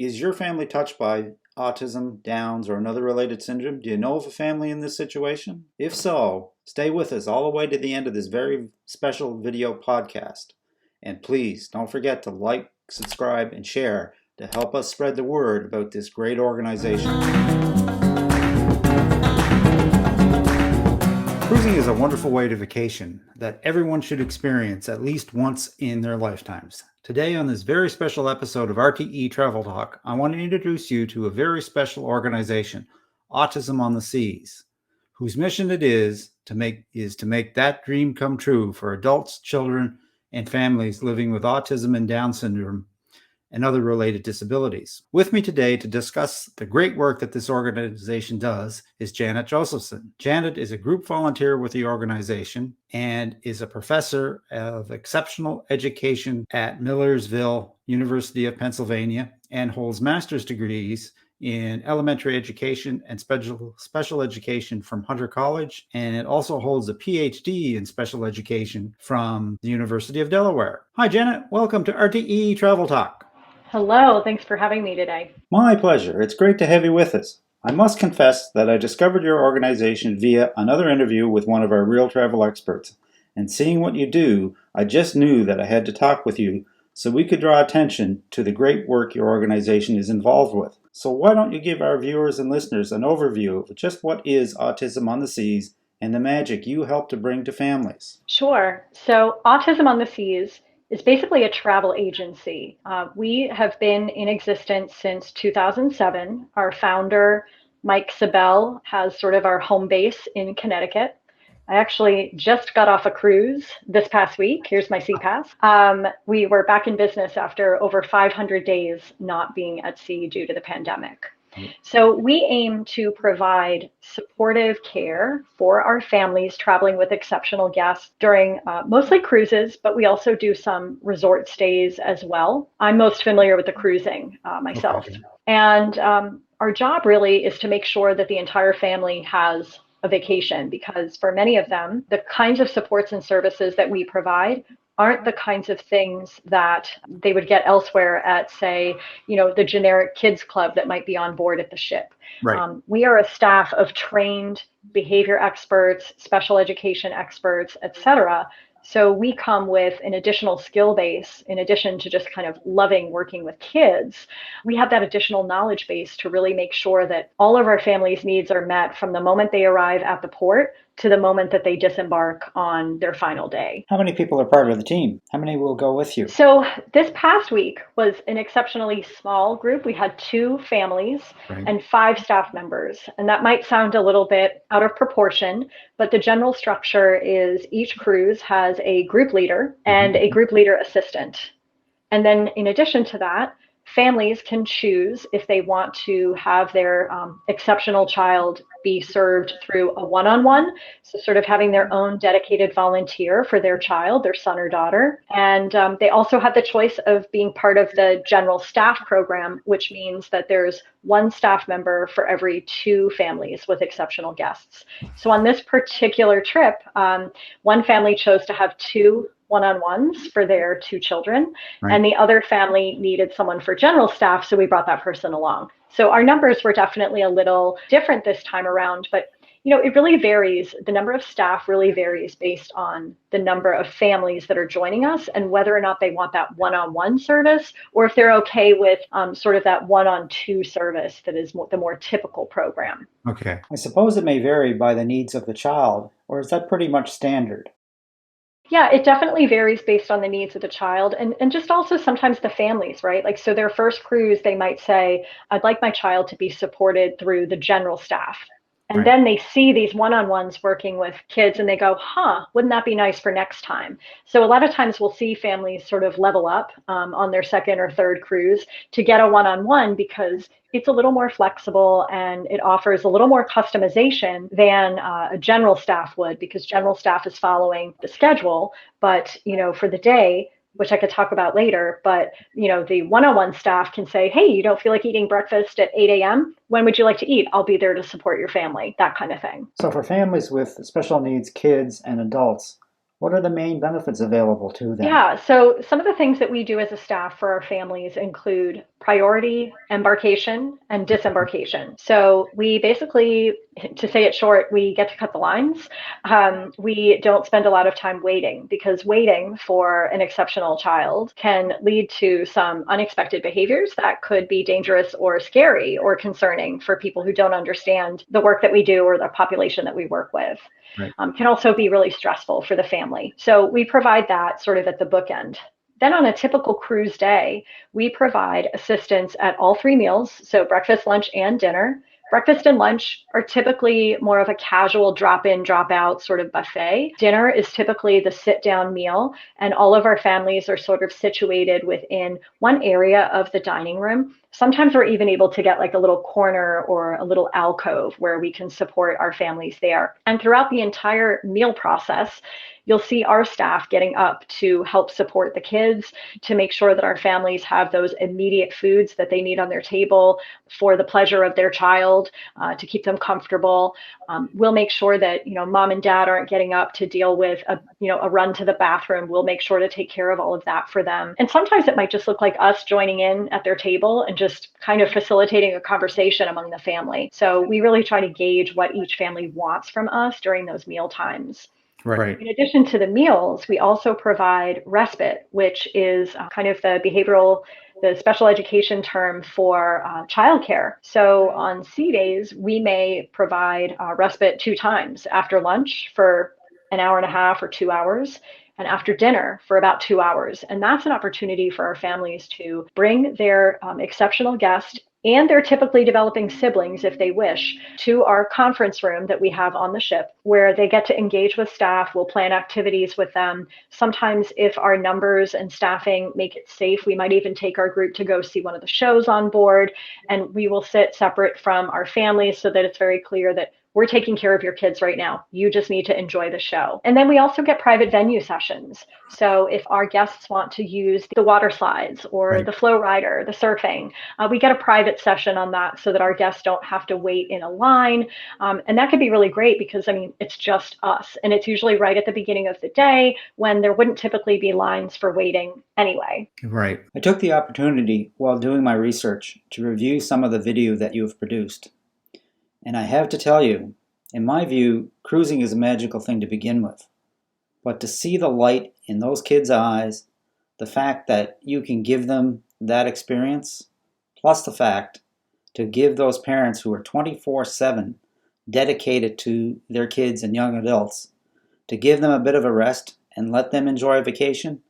Is your family touched by autism, Downs, or another related syndrome? Do you know of a family in this situation? If so, stay with us all the way to the end of this very special video podcast. And please don't forget to like, subscribe, and share to help us spread the word about this great organization. Cruising is a wonderful way to vacation that everyone should experience at least once in their lifetimes. Today on this very special episode of RTE Travel Talk, I want to introduce you to a very special organization, Autism on the Seas, whose mission it is to make that dream come true for adults, children, and families living with autism and Down syndrome and other related disabilities. With me today to discuss the great work that this organization does is Janet Josephson. Janet is a group volunteer with the organization and is a professor of exceptional education at Millersville University of Pennsylvania and holds master's degrees in elementary education and special education from Hunter College, and it also holds a PhD in special education from the University of Delaware. Hi, Janet. Welcome to RTE Travel Talk. Hello, thanks for having me today. My pleasure. It's great to have you with us. I must confess that I discovered your organization via another interview with one of our real travel experts. And seeing what you do, I just knew that I had to talk with you so we could draw attention to the great work your organization is involved with. So why don't you give our viewers and listeners an overview of just what is Autism on the Seas and the magic you help to bring to families? Sure. So Autism on the Seas is basically a travel agency. We have been in existence since 2007. Our founder, Mike Sabell, has sort of our home base in Connecticut. I actually just got off a cruise this past week. Here's my sea pass. We were back in business after over 500 days not being at sea due to the pandemic. So we aim to provide supportive care for our families traveling with exceptional guests during mostly cruises, but we also do some resort stays as well. I'm most familiar with the cruising myself. Okay. And our job really is to make sure that the entire family has a vacation, because for many of them, the kinds of supports and services that we provide aren't the kinds of things that they would get elsewhere at, say, the generic kids club that might be on board at the ship. Right. We are a staff of trained behavior experts, special education experts, et cetera. So we come with an additional skill base in addition to just kind of loving working with kids. We have that additional knowledge base to really make sure that all of our families' needs are met from the moment they arrive at the port to the moment that they disembark on their final day. How many people are part of the team? How many will go with you? So this past week was an exceptionally small group. We had 2 families and 5 staff members. And that might sound a little bit out of proportion, but the general structure is each cruise has a group leader and a group leader assistant. And then in addition to that, families can choose if they want to have their exceptional child be served through a one-on-one, so sort of having their own dedicated volunteer for their child, their son or daughter. And they also have the choice of being part of the general staff program, which means that there's 1 staff member for every 2 families with exceptional guests. So on this particular trip, one family chose to have 2 one-on-ones for their 2 children, and the other family needed someone for general staff, so we brought that person along. So our numbers were definitely a little different this time around, but it really varies. The number of staff really varies based on the number of families that are joining us and whether or not they want that one-on-one service, or if they're okay with sort of that one-on-2 service that is the more typical program. Okay. I suppose it may vary by the needs of the child, or is that pretty much standard? Yeah, it definitely varies based on the needs of the child and just also sometimes the families, right? Like, so their first cruise, they might say, I'd like my child to be supported through the general staff. And then they see these one-on-ones working with kids and they go, wouldn't that be nice for next time? So a lot of times we'll see families sort of level up on their second or third cruise to get a one-on-one, because it's a little more flexible and it offers a little more customization than a general staff would, because general staff is following the schedule. But, for the day, which I could talk about later, but the one-on-one staff can say, hey, you don't feel like eating breakfast at 8 a.m.? When would you like to eat? I'll be there to support your family, that kind of thing. So for families with special needs, kids and adults, What are the main benefits available to them? Yeah, so some of the things that we do as a staff for our families include priority embarkation and disembarkation. So we basically, to say it short, we get to cut the lines. We don't spend a lot of time waiting because waiting for an exceptional child can lead to some unexpected behaviors that could be dangerous or scary or concerning for people who don't understand the work that we do or the population that we work with. Right. Can also be really stressful for the family. So we provide that sort of at the bookend. Then on a typical cruise day, we provide assistance at all three meals, so breakfast, lunch, and dinner. Breakfast and lunch are typically more of a casual drop in, drop out sort of buffet. Dinner is typically the sit down meal, and all of our families are sort of situated within one area of the dining room. Sometimes we're even able to get like a little corner or a little alcove where we can support our families there. And throughout the entire meal process, you'll see our staff getting up to help support the kids, to make sure that our families have those immediate foods that they need on their table for the pleasure of their child, to keep them comfortable. We'll make sure that, mom and dad aren't getting up to deal with a run to the bathroom. We'll make sure to take care of all of that for them. And sometimes it might just look like us joining in at their table and just kind of facilitating a conversation among the family. So we really try to gauge what each family wants from us during those meal times. Right. In addition to the meals, we also provide respite, which is kind of the special education term for childcare. So on C days, we may provide respite 2 times after lunch for an hour and a half or 2 hours, and after dinner for about 2 hours. And that's an opportunity for our families to bring their exceptional guest and their typically developing siblings, if they wish, to our conference room that we have on the ship, where they get to engage with staff. We'll plan activities with them. Sometimes, if our numbers and staffing make it safe, we might even take our group to go see one of the shows on board, and we will sit separate from our families so that it's very clear that we're taking care of your kids right now. You just need to enjoy the show. And then we also get private venue sessions. So if our guests want to use the water slides or Right. the flow rider, the surfing, we get a private session on that so that our guests don't have to wait in a line. And that could be really great because, it's just us. And it's usually right at the beginning of the day when there wouldn't typically be lines for waiting anyway. Right. I took the opportunity while doing my research to review some of the video that you have produced. And I have to tell you, in my view, cruising is a magical thing to begin with. But to see the light in those kids' eyes, the fact that you can give them that experience, plus the fact to give those parents who are 24/7 dedicated to their kids and young adults, to give them a bit of a rest and let them enjoy a vacation,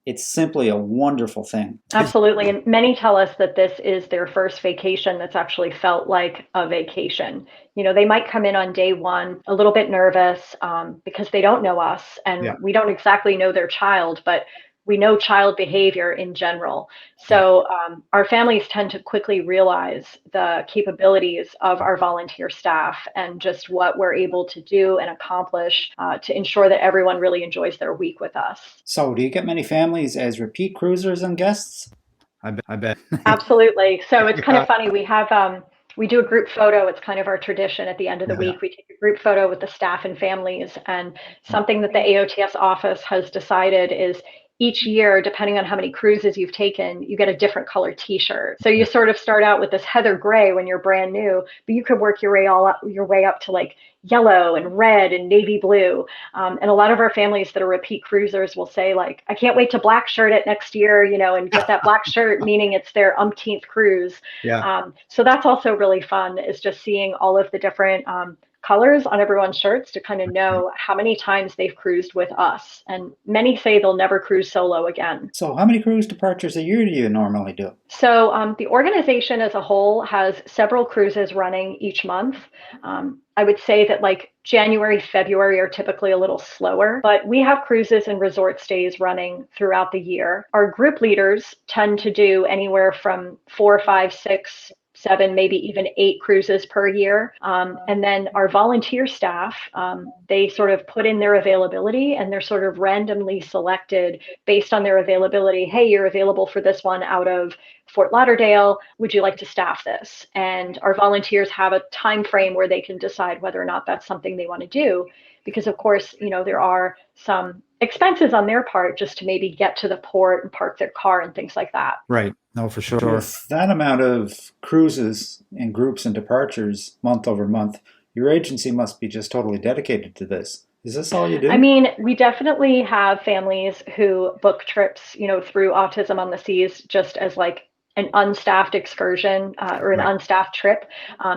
it's simply a wonderful thing. Absolutely. And many tell us that this is their first vacation that's actually felt like a vacation. They might come in on day one a little bit nervous because they don't know us and Yeah. we don't exactly know their child, but we know child behavior in general. So our families tend to quickly realize the capabilities of our volunteer staff and just what we're able to do and accomplish to ensure that everyone really enjoys their week with us. So, do you get many families as repeat cruisers and guests? I bet. Absolutely. So it's kind of funny. We do a group photo. It's kind of our tradition at the end of the Yeah. week. We take a group photo with the staff and families. And something that the AOTS office has decided is each year, depending on how many cruises you've taken, you get a different color T-shirt. So you sort of start out with this heather gray when you're brand new, but you could work your way up to like yellow and red and navy blue. And a lot of our families that are repeat cruisers will say like, I can't wait to black shirt it next year, and get that black shirt, meaning it's their umpteenth cruise. Yeah. So that's also really fun, is just seeing all of the different colors on everyone's shirts to kind of know how many times they've cruised with us. And many say they'll never cruise solo again. So, how many cruise departures a year do you normally do? So the organization as a whole has several cruises running each month. I would say that like January, February are typically a little slower, but we have cruises and resort stays running throughout the year. Our group leaders tend to do anywhere from 4, 5, 6, 7, maybe even 8 cruises per year. And then our volunteer staff, they sort of put in their availability and they're sort of randomly selected based on their availability. Hey, you're available for this one out of Fort Lauderdale. Would you like to staff this? And our volunteers have a time frame where they can decide whether or not that's something they want to do. Because of course, there are some expenses on their part just to maybe get to the port and park their car and things like that. Right. No, for sure. With that amount of cruises and groups and departures month over month, your agency must be just totally dedicated to this. Is this all you do? I mean, we definitely have families who book trips, through Autism on the Seas just as like an unstaffed excursion or an Right. unstaffed trip.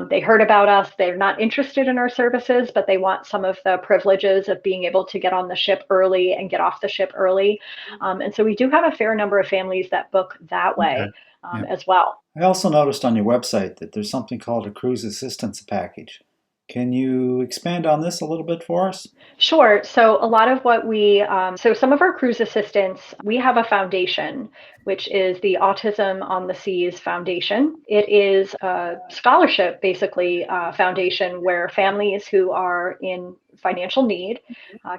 They heard about us. They're not interested in our services, but they want some of the privileges of being able to get on the ship early and get off the ship early. And so we do have a fair number of families that book that way Yeah. as well. I also noticed on your website that there's something called a cruise assistance package. Can you expand on this a little bit for us? Sure. So a lot of what so some of our cruise assistants, we have a foundation, which is the Autism on the Seas Foundation. It is a scholarship, basically, foundation where families who are in financial need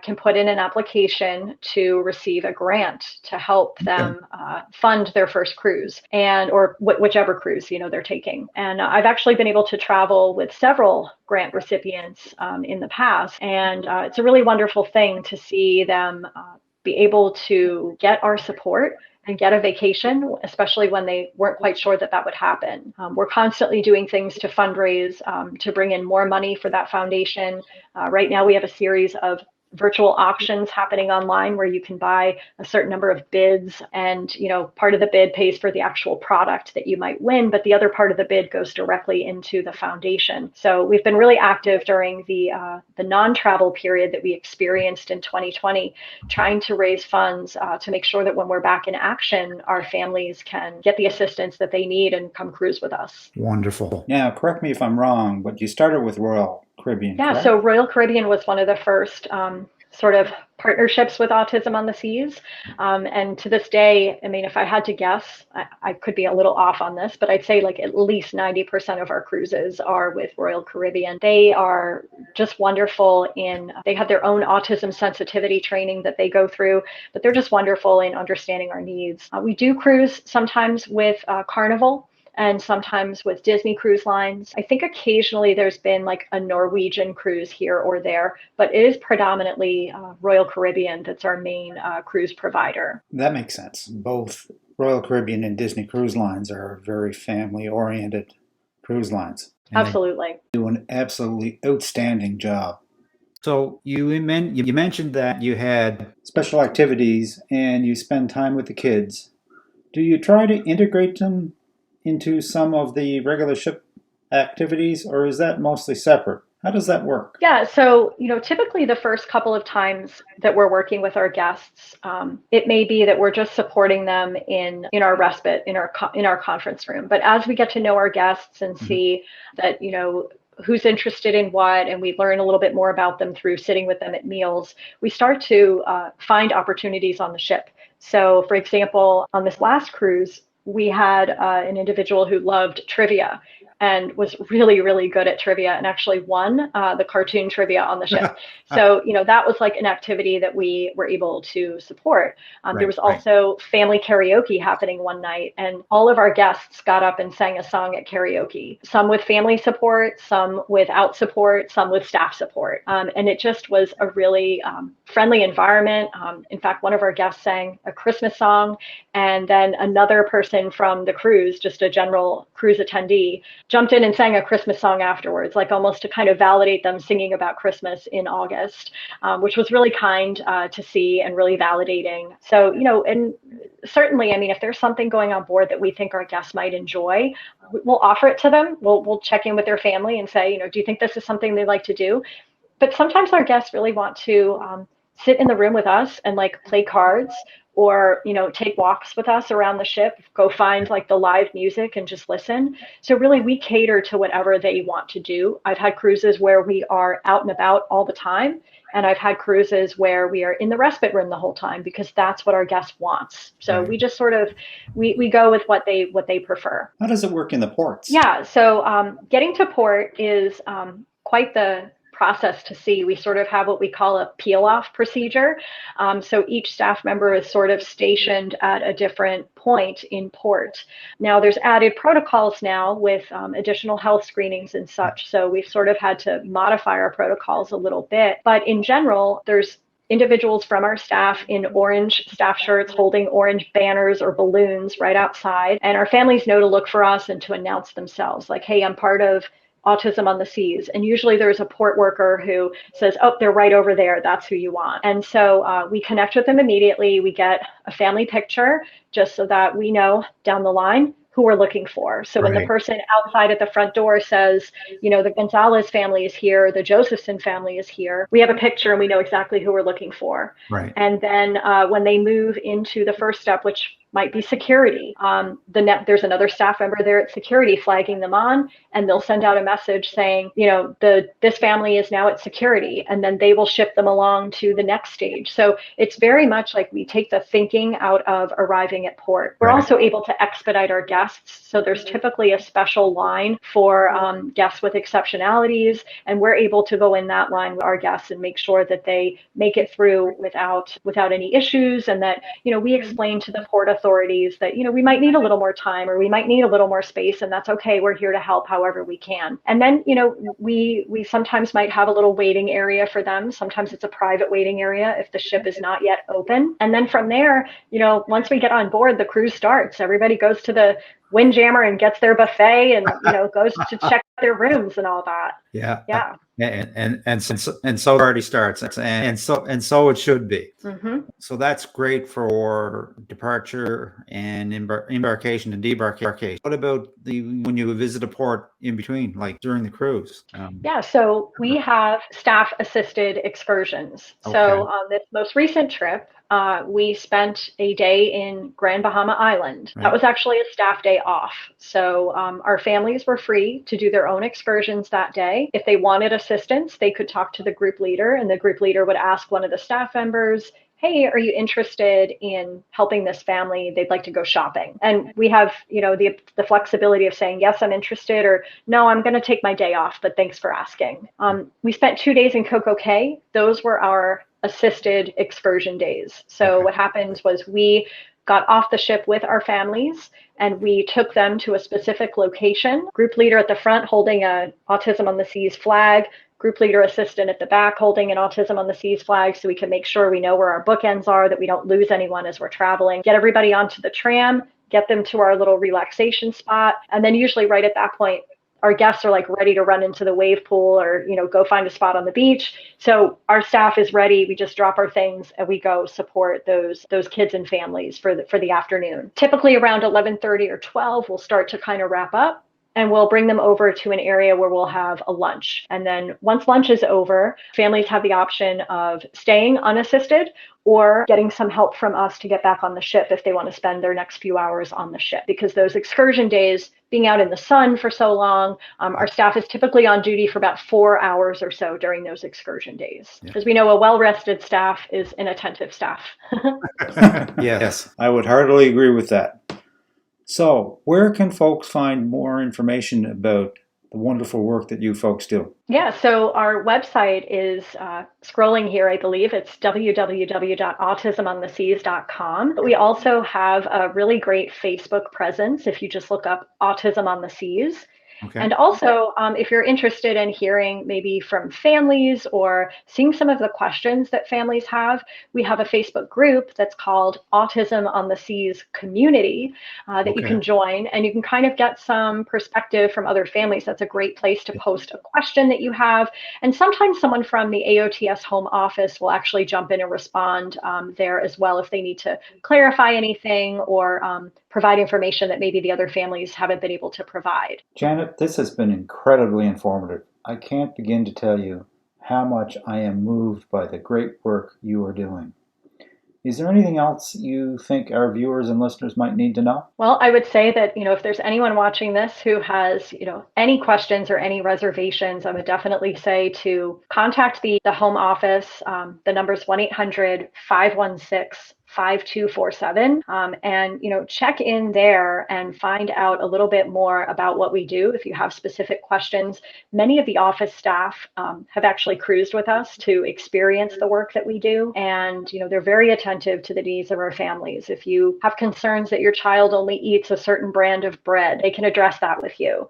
can put in an application to receive a grant to help them fund their first cruise or whichever cruise they're taking. And I've actually been able to travel with several grant recipients in the past, and it's a really wonderful thing to see them be able to get our support and get a vacation, especially when they weren't quite sure that would happen. We're constantly doing things to fundraise, to bring in more money for that foundation. Right now, we have a series of virtual auctions happening online where you can buy a certain number of bids, and part of the bid pays for the actual product that you might win, but the other part of the bid goes directly into the foundation. So we've been really active during the non-travel period that we experienced in 2020, trying to raise funds to make sure that when we're back in action, our families can get the assistance that they need and come cruise with us. Wonderful. Now, correct me if I'm wrong, but you started with Royal Caribbean, Yeah, correct? so Royal Caribbean was one of the first sort of partnerships with Autism on the Seas. And to this day, I mean, if I had to guess, I could be a little off on this, but I'd say like at least 90% of our cruises are with Royal Caribbean. They are just wonderful they have their own autism sensitivity training that they go through, but they're just wonderful in understanding our needs. We do cruise sometimes with Carnival, and sometimes with Disney Cruise Lines. I think occasionally there's been like a Norwegian cruise here or there, but it is predominantly Royal Caribbean that's our main cruise provider. That makes sense. Both Royal Caribbean and Disney Cruise Lines are very family-oriented cruise lines. And Absolutely. They do an absolutely outstanding job. So you mentioned that you had Special activities and you spend time with the kids. Do you try to integrate them into some of the regular ship activities, or is that mostly separate? How does that work? Yeah, so typically the first couple of times that we're working with our guests, it may be that we're just supporting them in our respite in our conference room. But as we get to know our guests and see that who's interested in what, and we learn a little bit more about them through sitting with them at meals, we start to find opportunities on the ship. So, for example, on this last cruise, we had an individual who loved trivia and was really, really good at trivia and actually won the cartoon trivia on the ship. So, that was like an activity that we were able to support. There was also family karaoke happening one night, and all of our guests got up and sang a song at karaoke, some with family support, some without support, some with staff support. And it just was a really friendly environment. In fact, one of our guests sang a Christmas song, and then another person from the cruise, just a general cruise attendee, jumped in and sang a Christmas song afterwards, like almost to kind of validate them singing about Christmas in August, which was really kind to see and really validating. So, and certainly, I mean, if there's something going on board that we think our guests might enjoy, we'll offer it to them. We'll check in with their family and say, do you think this is something they'd like to do? But sometimes our guests really want to sit in the room with us and like play cards, or take walks with us around the ship, go find like the live music and just listen. So really we cater to whatever they want to do. I've had cruises where we are out and about all the time, and I've had cruises where we are in the respite room the whole time, because that's what our guest wants. So we just sort of we go with what they prefer. How does it work in the ports? Yeah, so getting to port is quite the process to see. We sort of have what we call a peel-off procedure. So each staff member is sort of stationed at a different point in port. Now there's added protocols now with additional health screenings and such. So we've sort of had to modify our protocols a little bit. But in general, there's individuals from our staff in orange staff shirts holding orange banners or balloons right outside. And our families know to look for us and to announce themselves like, hey, I'm part of Autism on the Seas. And usually there's a port worker who says, oh, they're right over there. That's who you want. And so we connect with them immediately. We get a family picture just so that we know down the line who we're looking for. So when the person outside at the front door says, the Gonzalez family is here, the Josephson family is here, we have a picture and we know exactly who we're looking for. Right. And then when they move into the first step, which might be security, there's another staff member there at security flagging them on, and they'll send out a message saying, this family is now at security, and then they will ship them along to the next stage. So it's very much like we take the thinking out of arriving at port. We're also able to expedite our guests. So there's typically a special line for guests with exceptionalities, and we're able to go in that line with our guests and make sure that they make it through without any issues, and that we explain to the port authorities that we might need a little more time or we might need a little more space, and that's okay. We're here to help however we can. And then we sometimes might have a little waiting area for them. Sometimes it's a private waiting area if the ship is not yet open. And then from there, once we get on board, the cruise starts. Everybody goes to the Windjammer and gets their buffet and goes to check their rooms and all that. Yeah. And so it already starts, and so it should be. Mm-hmm. So that's great for departure and embarkation and debarkation. What about when you visit a port in between, like during the cruise? So we have staff assisted excursions. So on this most recent trip, we spent a day in Grand Bahama Island. That was actually a staff day off. So our families were free to do their own excursions that day. If they wanted assistance, they could talk to the group leader, and the group leader would ask one of the staff members, hey, are you interested in helping this family? They'd like to go shopping. And we have, the flexibility of saying, yes, I'm interested, or no, I'm going to take my day off, but thanks for asking. We spent 2 days in Coco Cay. Those were our assisted excursion days. So what happened was we got off the ship with our families and we took them to a specific location. Group leader at the front holding a Autism on the Seas flag, group leader assistant at the back holding an Autism on the Seas flag, so we can make sure we know where our bookends are, that we don't lose anyone as we're traveling. Get everybody onto the tram, get them to our little relaxation spot, and then usually right at that point, our guests are like ready to run into the wave pool or, go find a spot on the beach. So our staff is ready. We just drop our things and we go support those kids and families for the afternoon. Typically around 11:30 or 12, we'll start to kind of wrap up. And we'll bring them over to an area where we'll have a lunch. And then once lunch is over, families have the option of staying unassisted or getting some help from us to get back on the ship if they want to spend their next few hours on the ship. Because those excursion days, being out in the sun for so long, our staff is typically on duty for about 4 hours or so during those excursion days. Because we know a well-rested staff is an attentive staff. Yes. I would heartily agree with that. So, where can folks find more information about the wonderful work that you folks do? So our website is scrolling here, I believe. It's www.autismontheseas.com. But we also have a really great Facebook presence if you just look up Autism on the Seas. And also, if you're interested in hearing maybe from families or seeing some of the questions that families have, we have a Facebook group that's called Autism on the Seas Community that you can join, and you can kind of get some perspective from other families. That's a great place to post a question that you have. And sometimes someone from the AOTS home office will actually jump in and respond there as well if they need to clarify anything or provide information that maybe the other families haven't been able to provide. Janet, this has been incredibly informative. I can't begin to tell you how much I am moved by the great work you are doing. Is there anything else you think our viewers and listeners might need to know? Well, I would say that, if there's anyone watching this who has, any questions or any reservations, I would definitely say to contact the home office. The number is 1-800-516-5247. And, check in there and find out a little bit more about what we do. If you have specific questions, many of the office staff have actually cruised with us to experience the work that we do. And, they're very attentive to the needs of our families. If you have concerns that your child only eats a certain brand of bread, they can address that with you.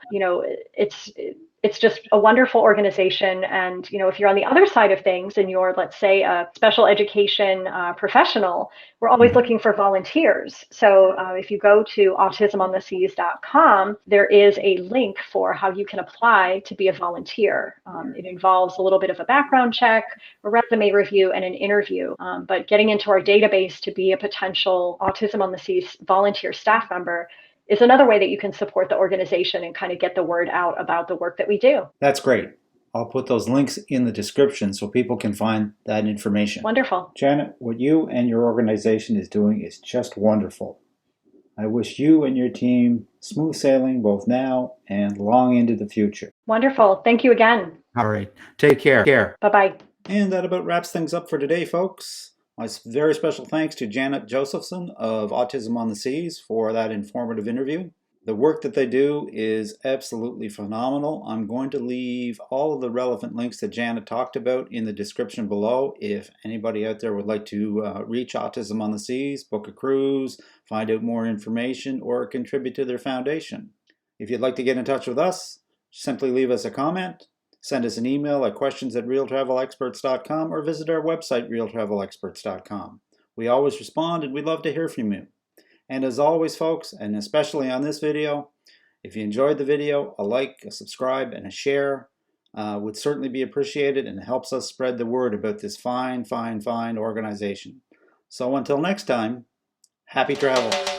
It's just a wonderful organization. And, if you're on the other side of things and you're, let's say, a special education professional, we're always looking for volunteers. So if you go to autismontheseas.com, there is a link for how you can apply to be a volunteer. It involves a little bit of a background check, a resume review, and an interview. But getting into our database to be a potential Autism on the Seas volunteer staff member is another way that you can support the organization and kind of get the word out about the work that we do. That's great. I'll put those links in the description so people can find that information. Wonderful. Janet, what you and your organization is doing is just wonderful. I wish you and your team smooth sailing both now and long into the future. Wonderful. Thank you again. All right. Take care. Bye-bye. And that about wraps things up for today, folks. My very special thanks to Janet Josephson of Autism on the Seas for that informative interview. The work that they do is absolutely phenomenal. I'm going to leave all of the relevant links that Janet talked about in the description below if anybody out there would like to reach Autism on the Seas, book a cruise, find out more information, or contribute to their foundation. If you'd like to get in touch with us, simply leave us a comment. Send us an email at questions@realtravelexperts.com or visit our website, realtravelexperts.com. We always respond and we'd love to hear from you. And as always, folks, and especially on this video, if you enjoyed the video, a like, a subscribe, and a share would certainly be appreciated and helps us spread the word about this fine organization. So until next time, happy travel.